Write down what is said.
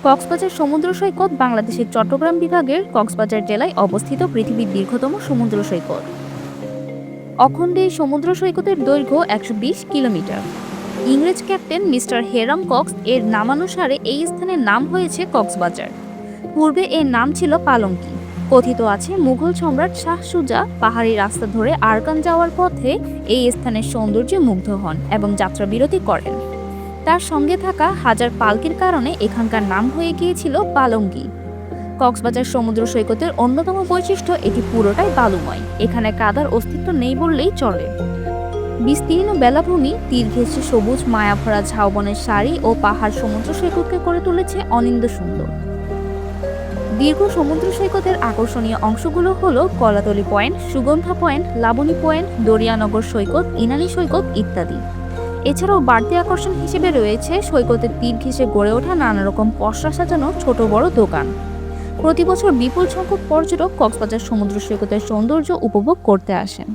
কক্সবাজার সমুদ্র সৈকত বাংলাদেশের চট্টগ্রাম বিভাগের কক্সবাজার জেলায় অবস্থিত পৃথিবীর দীর্ঘতম সমুদ্র সৈকত। অখণ্ড এই সমুদ্র সৈকতের দৈর্ঘ্য ১২০ কিলোমিটার। ইংরেজ ক্যাপ্টেন মিস্টার হেরাম কক্স এর নামানুসারে এই স্থানের নাম হয়েছে কক্সবাজার। পূর্বে এর নাম ছিল পালঙ্কি। কথিত আছে মুঘল সম্রাট শাহ সুজা পাহাড়ি রাস্তা ধরে আরাকান যাওয়ার পথে এই স্থানের সৌন্দর্যে মুগ্ধ হন এবং যাত্রাবিরতি করেন। তার সঙ্গে থাকা হাজার পালকির কারণে এখানকার নাম হয়ে গিয়েছিল পালঙ্কি। কক্সবাজার সমুদ্র সৈকতের অন্যতম বৈশিষ্ট্য এটি পুরোটাই বালুময়। এখানে কাদার অস্তিত্ব নেই বললেই চলে। বিস্তীর্ণ বেলাভূমি, তীর ঘেঁষে সবুজ মায়াভরা ঝাউবনের সারি ও পাহাড় সমুদ্র সৈকতকে করে তুলেছে অনিন্দ সুন্দর। দীর্ঘ সমুদ্র সৈকতের আকর্ষণীয় অংশগুলো হলো Kolatoli point, Sugandha point, Laboni point, Dariyanagar সৈকত, ইনানি সৈকত ইত্যাদি। এছাড়াও বাড়তি আকর্ষণ হিসেবে রয়েছে সৈকতের তীর ঘেঁষে গড়ে ওঠা নানা রকম পসরা সাজানো ছোট বড় দোকান। প্রতি বছর বিপুল সংখ্যক পর্যটক কক্সবাজার সমুদ্র সৈকতের সৌন্দর্য উপভোগ করতে আসেন।